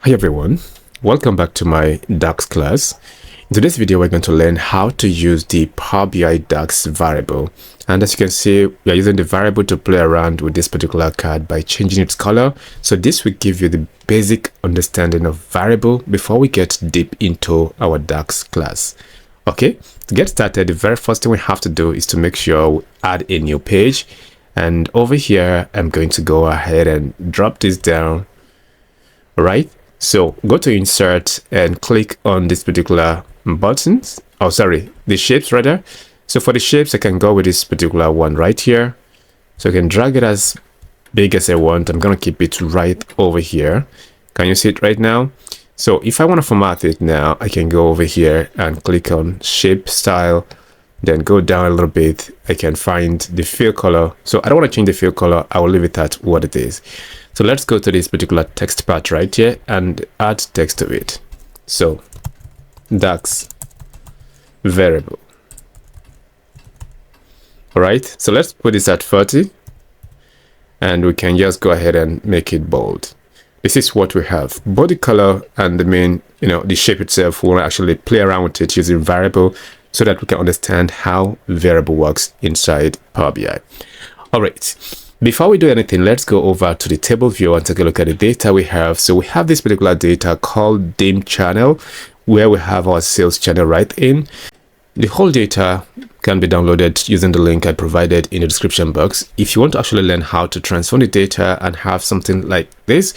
Hi everyone, welcome back to my DAX class. In today's video, we're going to learn how to use the Power BI DAX variable. And as you can see, we are using the variable to play around with this particular card by changing its color. So this will give you the basic understanding of variable before we get deep into our DAX class. Okay, to get started, the very first thing we have to do is to make sure we add a new page. And over here, I'm going to go ahead and drop this down. All right. So go to insert and click on this particular buttons. Oh, sorry, the shapes rather. So for the shapes, I can go with this particular one right here. So I can drag it as big as I want. I'm going to keep it right over here. Can you see it right now? So if I want to format it now, I can go over here and click on shape style, then go down a little bit. I can find the fill color. So I don't want to change the fill color. I will leave it at what it is. So let's go to this particular text part right here and add text to it. So DAX variable. All right, so let's put this at 30 and we can just go ahead and make it bold. This is what we have. Body color and the main, the shape itself, we'll actually play around with it using variable so that we can understand how variable works inside Power BI. All right. Before we do anything, let's go over to the table view and take a look at the data we have. So we have this particular data called dim channel, where we have our sales channel right in. The whole data can be downloaded using the link I provided in the description box. If you want to actually learn how to transform the data and have something like this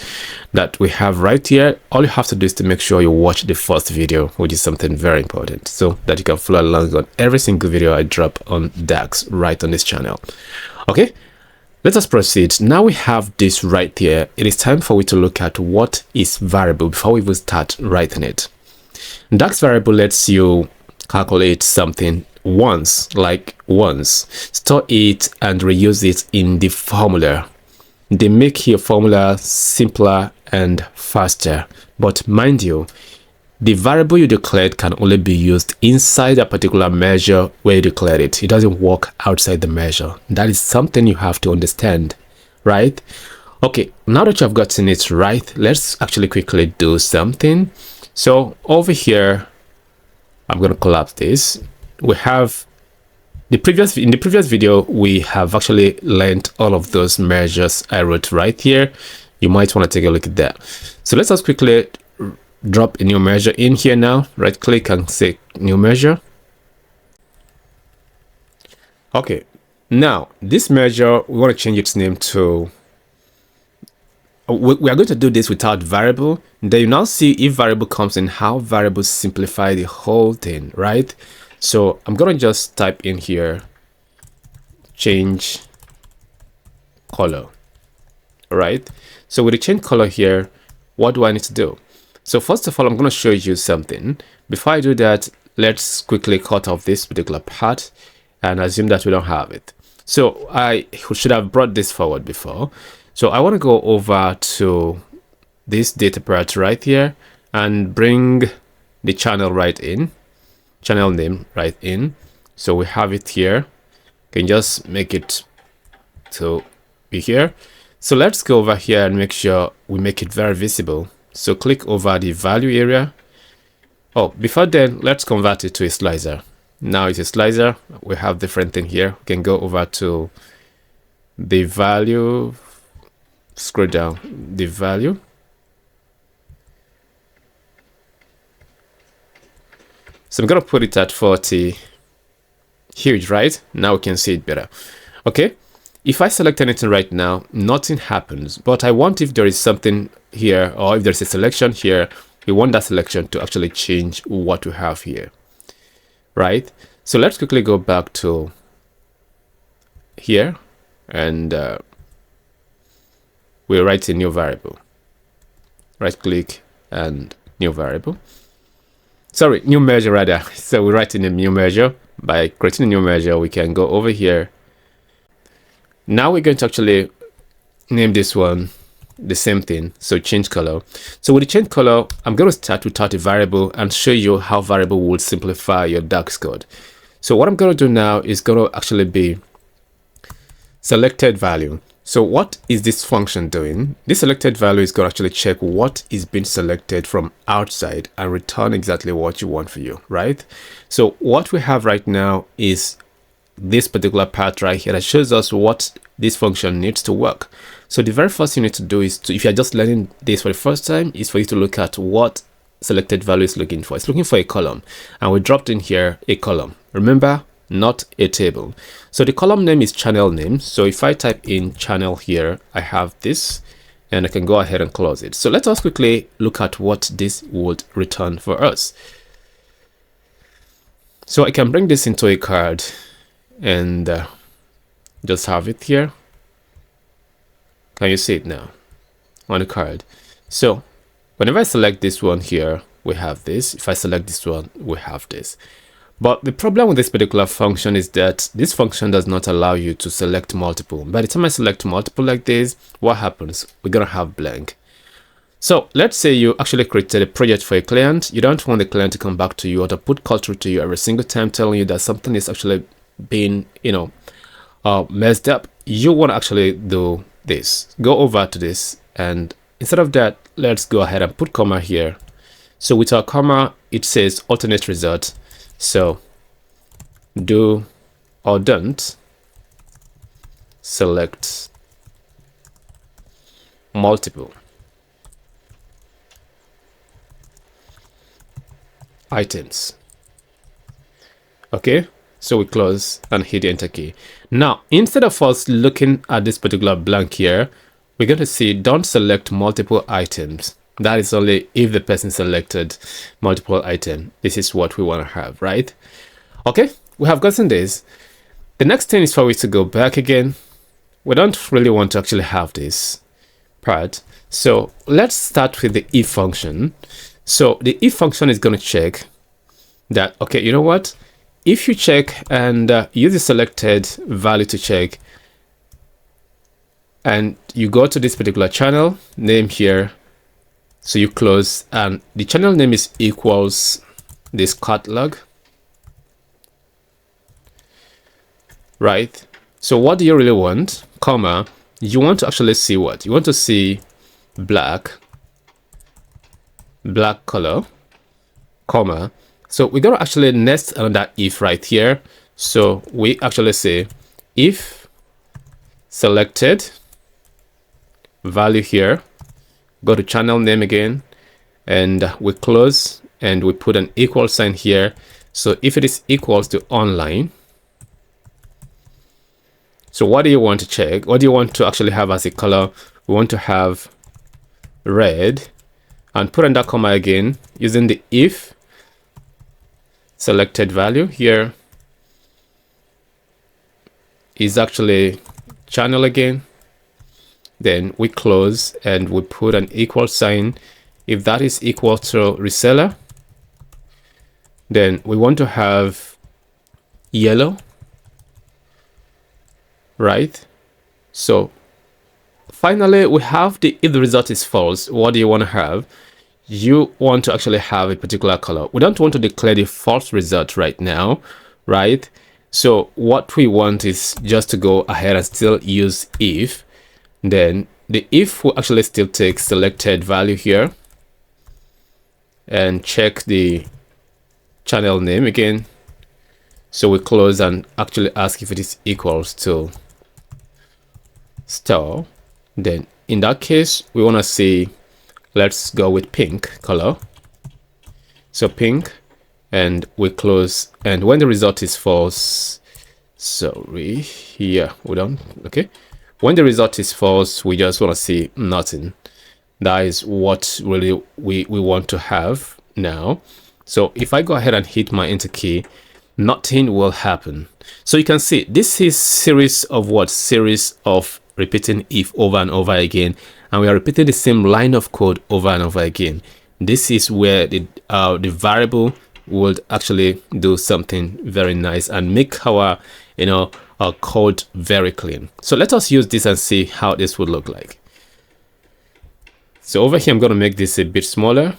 that we have right here, all you have to do is to make sure you watch the first video, which is something very important, so that you can follow along on every single video I drop on DAX right on this channel. Okay. Let us proceed. Now we have this right here. It is time for we to look at what is variable before we even start writing it. DAX variable lets you calculate something once, store it and reuse it in the formula. They make your formula simpler and faster. But mind you, the variable you declared can only be used inside a particular measure where you declared it. It doesn't work outside the measure. That is something you have to understand, right? Okay, now that you have gotten it right, let's actually quickly do something. So over here, I'm going to collapse this. We have in the previous video, we have actually learned all of those measures I wrote right here. You might want to take a look at that. So let's just quickly drop a new measure in here now. Right click and say new measure. Okay, now this measure, we want to change its name to, we are going to do this without variable. Then you now see if variable comes in, how variables simplify the whole thing, right? So I'm going to just type in here, change color. All right, so with the change color here, what do I need to do? So first of all, I'm going to show you something. Before I do that, let's quickly cut off this particular part and assume that we don't have it. So I should have brought this forward before. So I want to go over to this data part right here and bring the channel right in, channel name right in. So we have it here. Can just make it to be here. So let's go over here and make sure we make it very visible. So click over the value area. Oh, before then, let's convert it to a slicer. Now it's a slicer. We have different thing here. We can go over to the value, scroll down, the value. So I'm going to put it at 40. Huge, right? Now we can see it better. Okay. If I select anything right now, nothing happens. But I want, if there is something here, or if there's a selection here, we want that selection to actually change what we have here, right? So let's quickly go back to here and we'll write a new variable. Right click and new variable. Sorry, new measure rather. So we write in a new measure. By creating a new measure, we can go over here. Now we're going to actually name this one the same thing. So change color. So with the change color, I'm going to start without a variable and show you how variable would simplify your DAX code. So what I'm going to do now is going to actually be selected value. So what is this function doing? This selected value is going to actually check what is being selected from outside and return exactly what you want for you, right? So what we have right now is this particular part right here that shows us what this function needs to work. So the very first thing you need to do is to, if you're just learning this for the first time, is for you to look at what selected value is looking for. It's looking for a column, and we dropped in here a column. Remember, not a table. So the column name is channel name. So if I type in channel here, I have this, and I can go ahead and close it. So let us quickly look at what this would return for us. So I can bring this into a card and just have it here. Can you see it now on the card? So whenever I select this one here, we have this. If I select this one, we have this. But the problem with this particular function is that this function does not allow you to select multiple. By the time I select multiple like this, what happens? We're going to have blank. So let's say you actually created a project for a client. You don't want the client to come back to you or to put call through to you every single time telling you that something is actually being, messed up. You want to actually do this. Go over to this, and instead of that, let's go ahead and put comma here. So with our comma, it says alternate result. So do or don't select multiple items. Okay, so we close and hit the enter key. Now, instead of us looking at this particular blank here, we're going to see don't select multiple items. That is only if the person selected multiple item. This is what we want to have, right? Okay, we have gotten this. The next thing is for us to go back again. We don't really want to actually have this part. So let's start with the if function. So the if function is going to check that, okay, you know what? If you check and use the selected value to check, and you go to this particular channel name here, so you close, and the channel name is equals this catalog, right? So what do you really want? Comma, you want to actually see what? You want to see black color, comma. So we're going to actually nest another if right here. So we actually say if selected value here, go to channel name again, and we close and we put an equal sign here. So if it is equals to online, so what do you want to check? What do you want to actually have as a color? We want to have red, and put in that comma again using the if selected value here is actually channel again. Then we close and we put an equal sign. If that is equal to reseller, then we want to have yellow, right? So finally, we have the if the result is false, what do you want to have? You want to actually have a particular color. We don't want to declare the false result right now, right? So what we want is just to go ahead and still use if. Then the if will actually still take selected value here and check the channel name again. So we close and actually ask if it is equals to store. Then in that case, we want to see, let's go with pink color. So pink, and we close, and when the result is false, sorry, here we don't, okay. When the result is false, we just want to see nothing. That is what really we want to have now. So if I go ahead and hit my enter key, nothing will happen. So you can see this is series of what? Series of repeating if over and over again, and we are repeating the same line of code over and over again. This is where the variable would actually do something very nice and make our our code very clean. So let us use this and see how this would look like. So over here, I'm going to make this a bit smaller.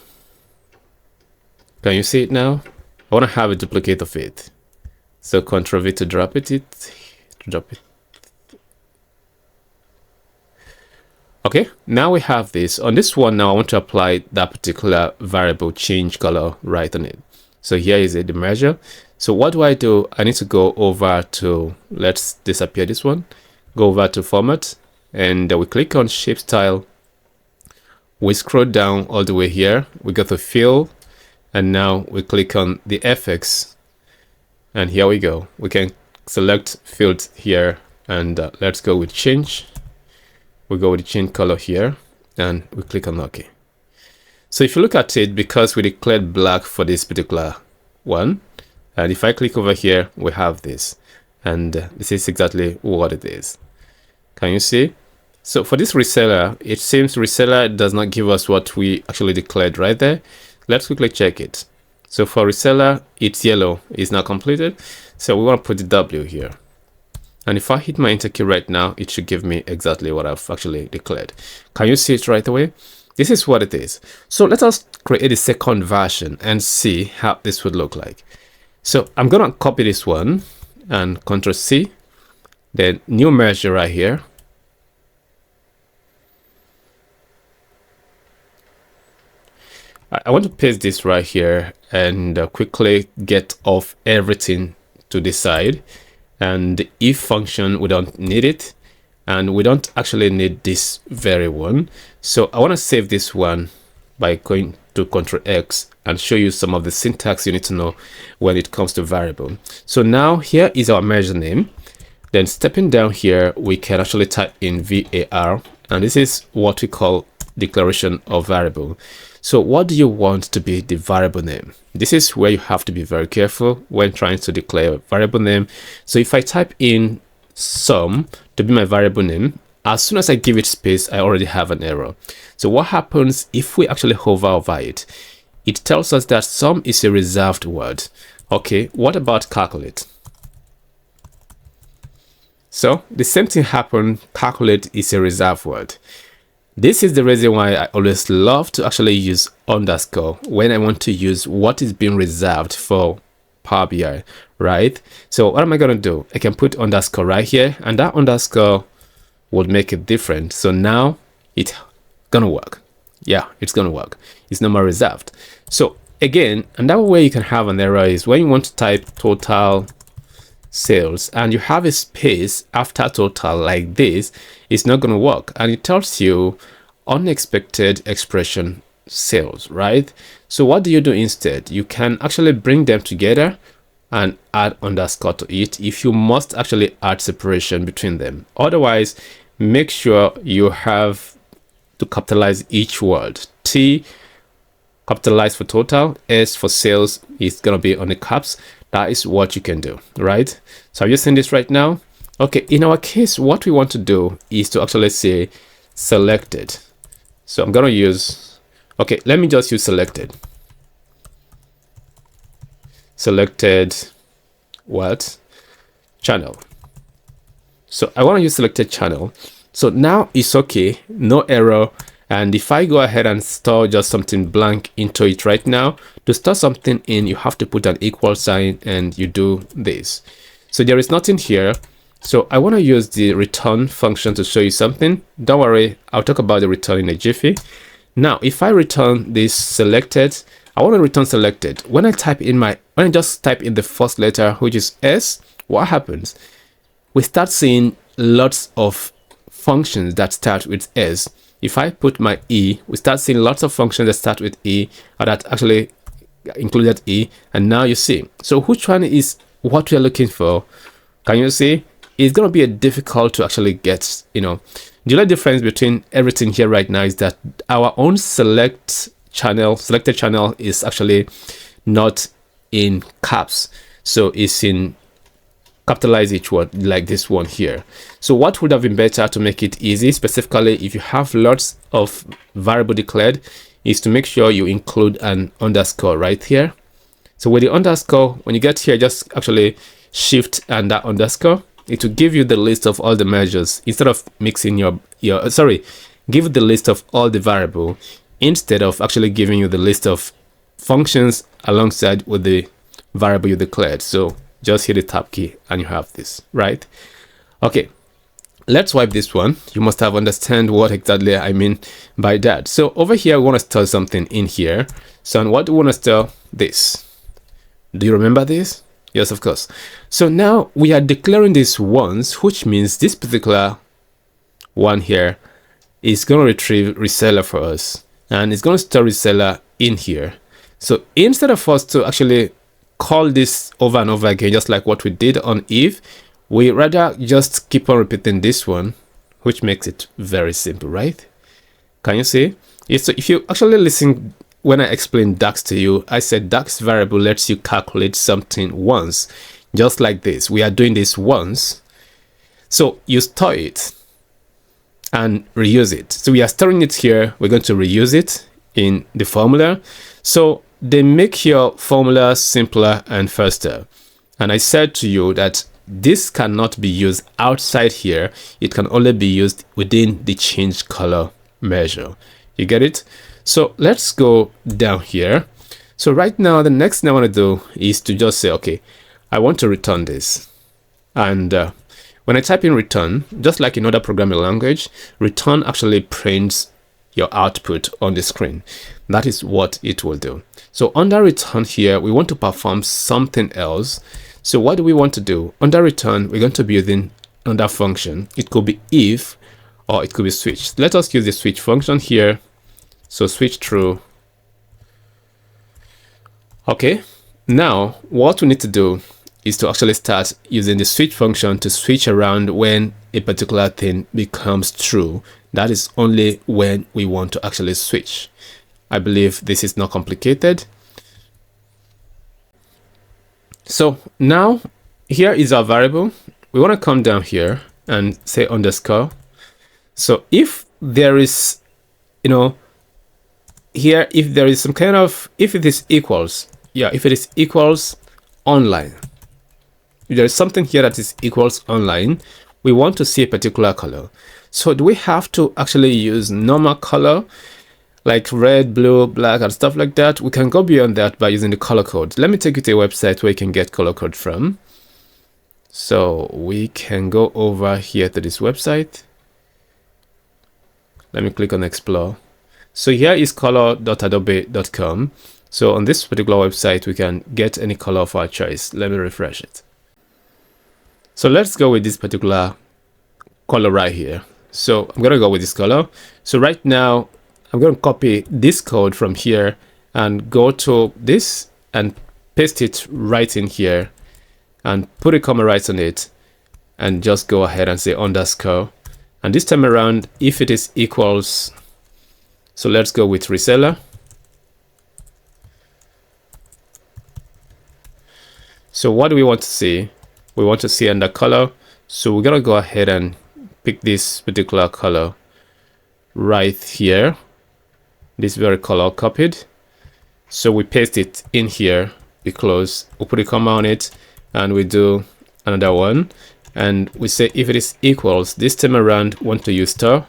Can you see it now? I want to have a duplicate of it. So Ctrl V to drop it. Okay, now we have this. On this one now, I want to apply that particular variable change color right on it. So here is it, the measure. So what do? I need to go over to, let's disappear this one, go over to format, and we click on shape style. We scroll down all the way here, we go to fill, and now we click on the FX, and here we go. We can select field here, and let's go with change. We go with the change color here, and we click on OK. So if you look at it, because we declared black for this particular one, and if I click over here, we have this, and this is exactly what it is. Can you see? So for this reseller, it seems reseller does not give us what we actually declared right there. Let's quickly check it. So for reseller, it's yellow, it's not completed. So we want to put the W here. And if I hit my enter key right now, it should give me exactly what I've actually declared. Can you see it right away? This is what it is. So let us create a second version and see how this would look like. So I'm going to copy this one and Ctrl C, then new measure right here. I want to paste this right here and quickly get off everything to the side. And the if function, we don't need it. And we don't actually need this very one. So I want to save this one by going to Ctrl X and show you some of the syntax you need to know when it comes to variable. So now here is our measure name. Then stepping down here, we can actually type in var. And this is what we call declaration of variable. So what do you want to be the variable name? This is where you have to be very careful when trying to declare a variable name. So if I type in sum to be my variable name, as soon as I give it space, I already have an error. So what happens if we actually hover over it? It tells us that sum is a reserved word. Okay, what about calculate? So the same thing happened. Calculate is a reserved word. This is the reason why I always love to actually use underscore when I want to use what is being reserved for Power BI, right? So what am I going to do? I can put underscore right here, and that underscore would make it different. So now it's going to work. Yeah, it's going to work. It's no more reserved. So again, another way you can have an error is when you want to type total sales and you have a space after total like this, it's not going to work, and it tells you unexpected expression sales, right? So what do you do instead? You can actually bring them together and add underscore to it if you must actually add separation between them. Otherwise, make sure you have to capitalize each word. T capitalized for total, S for sales is going to be on the caps. That is what you can do, right? So I'm using this right now. Okay, in our case, what we want to do is to actually say selected. So I'm going to use, okay, let me just use selected. Selected what? Channel. So I want to use selected channel. So now it's okay, no error. And if I go ahead and store just something blank into it right now, to store something in, you have to put an equal sign and you do this. So there is nothing here. So I want to use the return function to show you something. Don't worry, I'll talk about the return in a jiffy. Now, if I return this selected, I want to return selected. When I just type in the first letter, which is S, what happens? We start seeing lots of functions that start with S. If I put my E, we start seeing lots of functions that start with E or that actually included E. And now you see. So which one is what we are looking for? Can you see? It's going to be difficult to actually get, The only difference between everything here right now is that our own selected channel is actually not in caps. So it's in capitalize each word like this one here. So what would have been better to make it easy, specifically if you have lots of variable declared, is to make sure you include an underscore right here. So with the underscore, when you get here, just actually shift and that underscore. It will give you the list of all the measures instead of mixing give the list of all the variable instead of actually giving you the list of functions alongside with the variable you declared. So just hit the tab key and you have this, right? Okay, Let's wipe this one. You must have understand what exactly I mean by that. So over here, we want to store something in here. So what do we want to store? This. Do you remember this? Yes, of course. So now we are declaring this once, which means this particular one here is going to retrieve reseller for us, and it's going to store reseller in here. So instead of us to actually call this over and over again, just like what we did on if, we rather just keep on repeating this one, which makes it very simple, right? Can you see? So if you actually listen when I explained DAX to you, I said DAX variable lets you calculate something once, just like this. We are doing this once. So you store it and reuse it. So we are storing it here. We're going to reuse it in the formula. So they make your formula simpler and faster. And I said to you that this cannot be used outside here. It can only be used within the change color measure. You get it? So let's go down here. So right now, the next thing I want to do is to just say, okay, I want to return this. And when I type in return, just like in other programming language, return actually prints your output on the screen. That is what it will do. So under return here, we want to perform something else. So what do we want to do? Under return, we're going to be using another function. It could be if, or it could be switch. Let us use the switch function here. So switch true. Okay, now what we need to do is to actually start using the switch function to switch around when a particular thing becomes true. That is only when we want to actually switch. I believe this is not complicated. So now here is our variable. We want to come down here and say underscore. So if there is, here, if there is some kind of, if it is equals, if it is equals online, if there is something here that is equals online, we want to see a particular color. So do we have to actually use normal color like red, blue, black, and stuff like that? We can go beyond that by using the color code. Let me take you to a website where you can get color code from. So we can go over here to this website. Let me click on explore. So here is color.adobe.com. So on this particular website, we can get any color of our choice. Let me refresh it. So let's go with this particular color right here. So I'm going to go with this color. So right now, I'm going to copy this code from here and go to this and paste it right in here and put a comma right on it and just go ahead and say underscore. And this time around, if it is equals, so let's go with reseller. So what do we want to see? We want to see under color. So we're going to go ahead and pick this particular color right here. This very color copied. So we paste it in here. We close, we put a comma on it, and we do another one. And we say if it is equals, this time around, want to use star.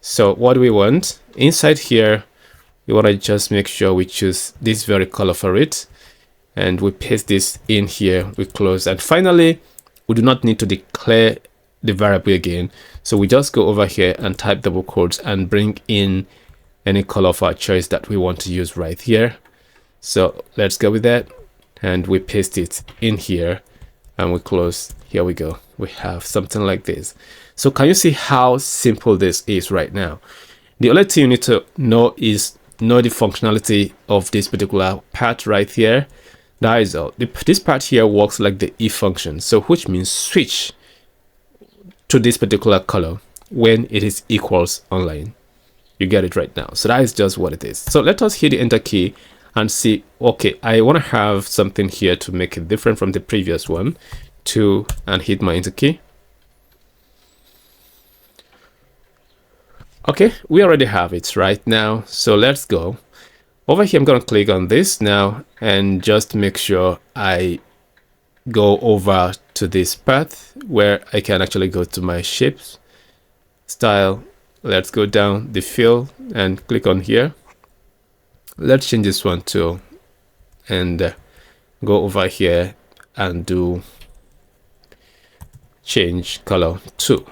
So what do we want? Inside here, we want to just make sure we choose this very color for it. And we paste this in here, we close. And finally, we do not need to declare the variable again. So we just go over here and type double quotes and bring in any color of our choice that we want to use right here. So let's go with that. And we paste it in here and we close. Here we go. We have something like this. So can you see how simple this is right now? The only thing you need to know is know the functionality of this particular part right here. That is all. This part here works like the if function. So which means switch to this particular color when it is equals online. You get it right now. So that is just what it is. So let us hit the enter key and see, okay, I want to have something here to make it different from the previous one. And hit my enter key. Okay, we already have it right now. So let's go. Over here, I'm going to click on this now and just make sure I go over to this path where I can actually go to my shapes, style. Let's go down the fill and click on here. Let's change this one too and go over here and do change color to.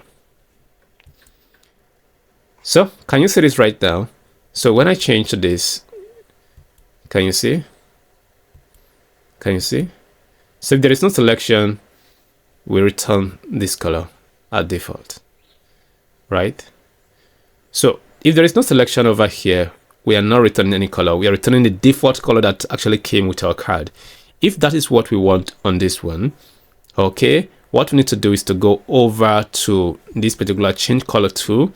So can you see this right now? So when I change to this, can you see? Can you see? So if there is no selection, we return this color at default, right? So if there is no selection over here, we are not returning any color. We are returning the default color that actually came with our card. If that is what we want on this one, okay, what we need to do is to go over to this particular change color tool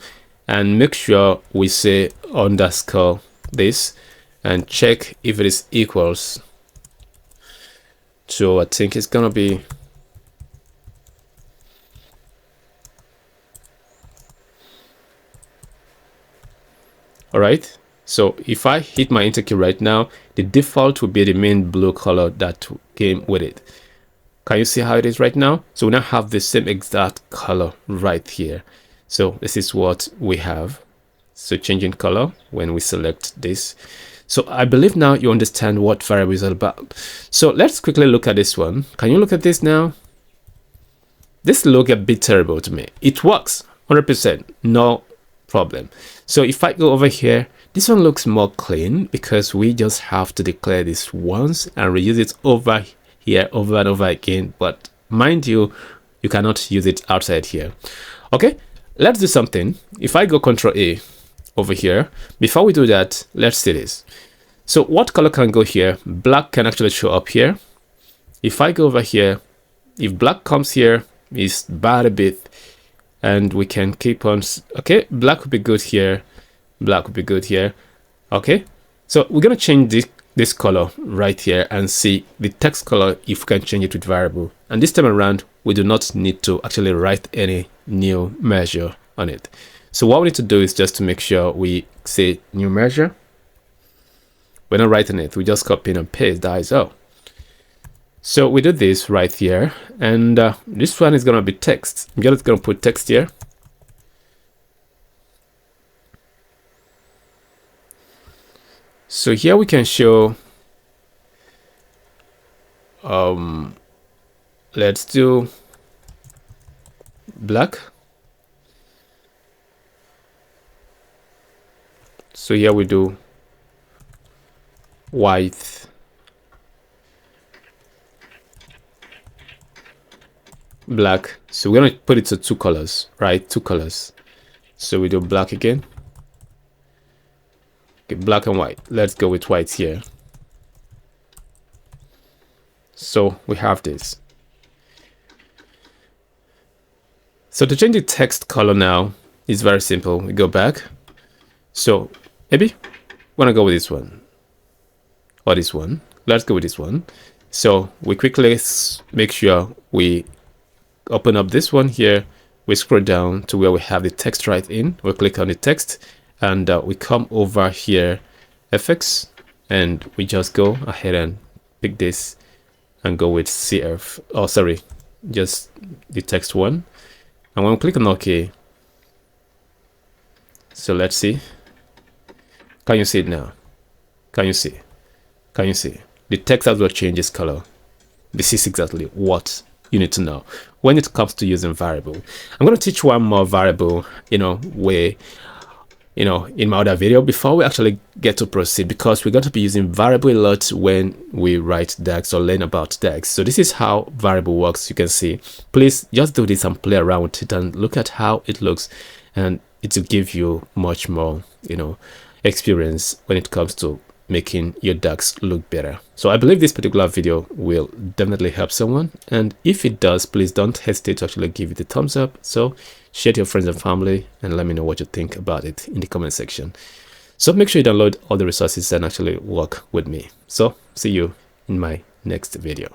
and make sure we say underscore this and check if it is equals to, I think it's gonna be all right. So if I hit my enter key right now, the default will be the main blue color that came with it. Can you see how it is right now? So we now have the same exact color right here. So this is what we have. So changing color when we select this. So I believe now you understand what variable is all about. So let's quickly look at this one. Can you look at this now? This look a bit terrible to me. It works 100%, no problem. So if I go over here, this one looks more clean because we just have to declare this once and reuse it over here over and over again. But mind you, you cannot use it outside here. Okay, let's do something. If I go Control A over here, before we do that, let's see this. So what color can go here? Black can actually show up here. If I go over here, if black comes here, it's bad a bit, and we can keep on. Okay, black would be good here. Black would be good here. Okay, so we're gonna change this color right here and see the text color if we can change it with variable. And this time around, we do not need to actually write any new measure on it. So what we need to do is just to make sure we say new measure. We're not writing it, we just copy and paste the ISO. So we do this right here, and this one is gonna be text. I'm just gonna put text here. So here we can show, let's do black. So here we do white, black. So we're gonna put it to two colors, right? Two colors. So we do black again. Okay, black and white. Let's go with white here. So we have this. So to change the text color now is very simple. We go back. So maybe want to go with this one or this one. Let's go with this one. So we quickly make sure we open up this one here. We scroll down to where we have the text right in. We click on the text and we come over here, FX, and we just go ahead and pick this and go with CF. Oh, sorry, just the text one. And when we click on OK, so let's see. Can you see it now? Can you see? Can you see? The text as well changes color. This is exactly what you need to know when it comes to using variable. I'm going to teach one more variable, way, in my other video before we actually get to proceed, because we're going to be using variable a lot when we write DAX or learn about DAX. So this is how variable works. You can see, please just do this and play around with it and look at how it looks, and it will give you much more, experience when it comes to making your DAX look better. So I believe this particular video will definitely help someone, and if it does, please don't hesitate to actually give it a thumbs up. So share to your friends and family and let me know what you think about it in the comment section. So make sure you download all the resources and actually work with me. So see you in my next video.